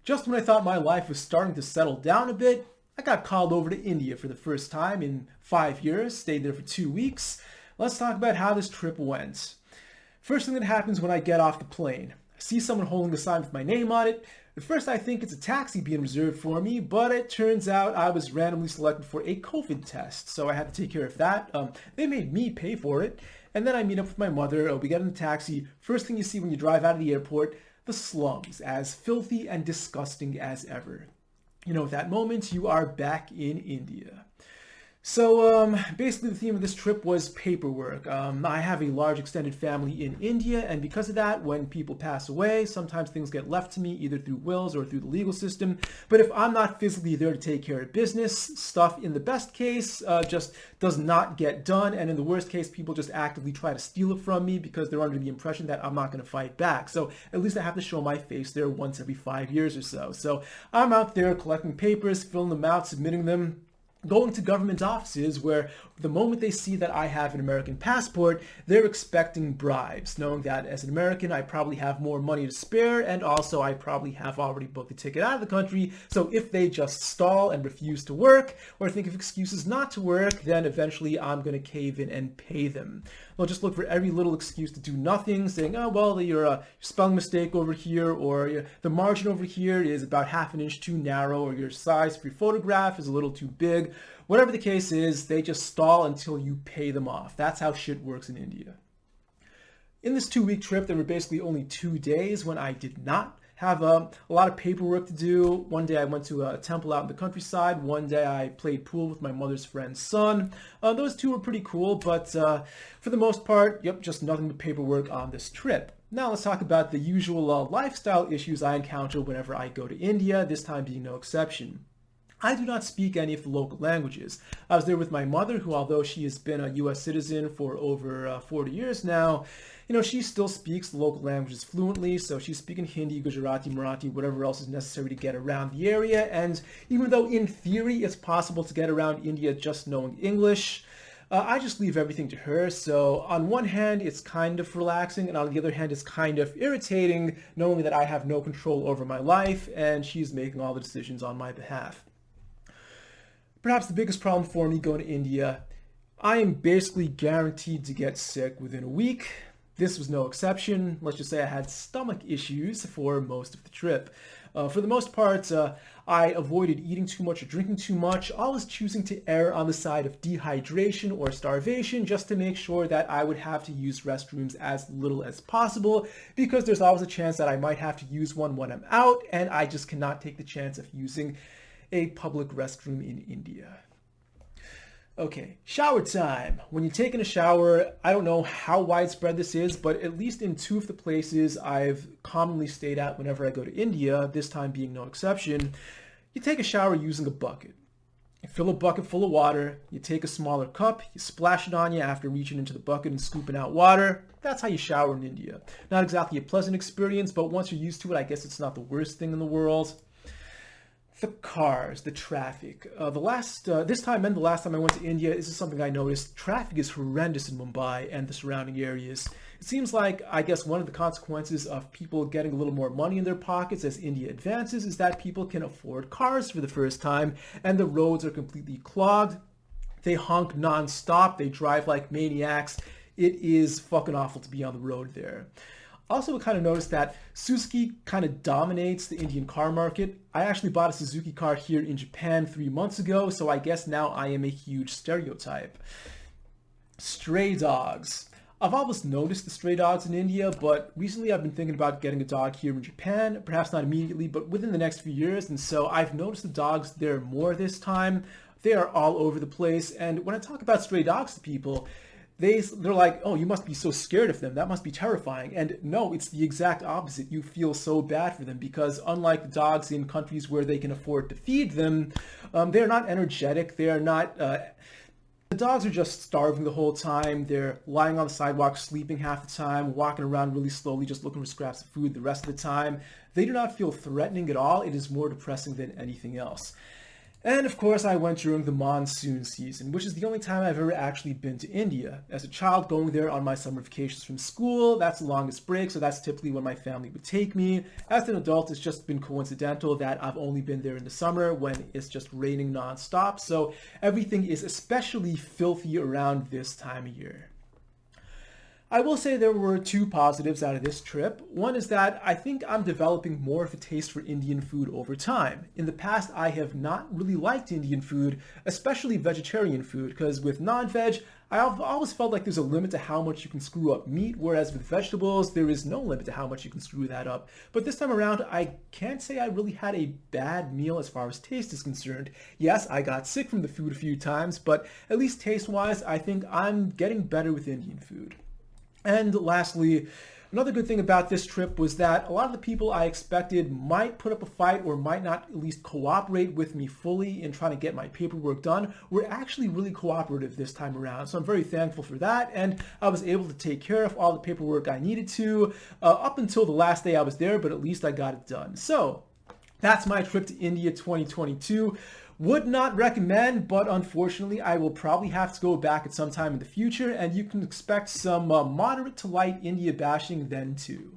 Just when I thought my life was starting to settle down a bit, I got called over to India for the first time in 5 years, stayed there for 2 weeks. Let's talk about how this trip went. First thing that happens when I get off the plane, I see someone holding a sign with my name on it. At first I think it's a taxi being reserved for me, but it turns out I was randomly selected for a COVID test, so I had to take care of that. They made me pay for it, and then I meet up with my mother. We get in the taxi. First thing you see when you drive out of the airport, the slums, as filthy and disgusting as ever. You know, at that moment, you are back in India. So basically the theme of this trip was paperwork. I have a large extended family in India, and because of that, when people pass away, sometimes things get left to me either through wills or through the legal system. But if I'm not physically there to take care of business, stuff in the best case just does not get done, and in the worst case, people just actively try to steal it from me because they're under the impression that I'm not going to fight back. So at least I have to show my face there once every 5 years or so. So I'm out there collecting papers, filling them out, submitting them, going to government offices where the moment they see that I have an American passport, they're expecting bribes, knowing that as an American, I probably have more money to spare, and also I probably have already booked a ticket out of the country. So if they just stall and refuse to work or think of excuses not to work, then eventually I'm going to cave in and pay them. They'll just look for every little excuse to do nothing, saying, oh, well, your spelling mistake over here, or the margin over here is about half an inch too narrow, or your size for your photograph is a little too big. Whatever the case is, they just stall until you pay them off. That's how shit works in India. In this 2-week trip, there were basically only 2 days when I did not have a lot of paperwork to do. One day I went to a temple out in the countryside. One day I played pool with my mother's friend's son. Those two were pretty cool, but for the most part, yep, just nothing but paperwork on this trip. Now let's talk about the usual lifestyle issues I encounter whenever I go to India, this time being no exception. I do not speak any of the local languages. I was there with my mother, who, although she has been a U.S. citizen for over 40 years now, she still speaks the local languages fluently, so she's speaking Hindi, Gujarati, Marathi, whatever else is necessary to get around the area. And even though in theory it's possible to get around India just knowing English, I just leave everything to her. So on one hand, it's kind of relaxing, and on the other hand, it's kind of irritating knowing that I have no control over my life and she's making all the decisions on my behalf. Perhaps the biggest problem for me going to India, I am basically guaranteed to get sick within a week. This was no exception. Let's just say I had stomach issues for most of the trip. For the most part, I avoided eating too much or drinking too much, always choosing to err on the side of dehydration or starvation just to make sure that I would have to use restrooms as little as possible, because there's always a chance that I might have to use one when I'm out, and I just cannot take the chance of using a public restroom in India. Okay, shower time. When you're taking a shower, I don't know how widespread this is, but at least in 2 of the places I've commonly stayed at whenever I go to India, this time being no exception, you take a shower using a bucket. You fill a bucket full of water, you take a smaller cup, you splash it on you after reaching into the bucket and scooping out water. That's how you shower in India. Not exactly a pleasant experience, but once you're used to it, I guess it's not the worst thing in the world. The cars, the traffic. This time and the last time I went to India, this is something I noticed. Traffic is horrendous in Mumbai and the surrounding areas. It seems like, I guess, one of the consequences of people getting a little more money in their pockets as India advances is that people can afford cars for the first time, and the roads are completely clogged. They honk non-stop. They drive like maniacs. It is fucking awful to be on the road there. Also, I kind of noticed that Suzuki kind of dominates the Indian car market. I actually bought a Suzuki car here in Japan 3 months ago, so I guess now I am a huge stereotype. Stray dogs. I've always noticed the stray dogs in India, but recently I've been thinking about getting a dog here in Japan, perhaps not immediately, but within the next few years, and so I've noticed the dogs there more this time. They are all over the place, and when I talk about stray dogs to people, they're like, oh, you must be so scared of them. That must be terrifying. And no, it's the exact opposite. You feel so bad for them because unlike the dogs in countries where they can afford to feed them, they're not energetic. They are not... The dogs are just starving the whole time. They're lying on the sidewalk, sleeping half the time, walking around really slowly, just looking for scraps of food the rest of the time. They do not feel threatening at all. It is more depressing than anything else. And of course, I went during the monsoon season, which is the only time I've ever actually been to India. As a child, going there on my summer vacations from school, that's the longest break, so that's typically when my family would take me. As an adult, it's just been coincidental that I've only been there in the summer when it's just raining nonstop, so everything is especially filthy around this time of year. I will say there were two positives out of this trip. One is that I think I'm developing more of a taste for Indian food over time. In the past, I have not really liked Indian food, especially vegetarian food, because with non-veg, I've always felt like there's a limit to how much you can screw up meat, whereas with vegetables, there is no limit to how much you can screw that up. But this time around, I can't say I really had a bad meal as far as taste is concerned. Yes, I got sick from the food a few times, but at least taste-wise, I think I'm getting better with Indian food. And lastly, another good thing about this trip was that a lot of the people I expected might put up a fight or might not at least cooperate with me fully in trying to get my paperwork done were actually really cooperative this time around. So I'm very thankful for that, and I was able to take care of all the paperwork I needed to up until the last day I was there, but at least I got it done. So that's my trip to India 2022. Would not recommend, but unfortunately I will probably have to go back at some time in the future, and you can expect some moderate to light India bashing then too.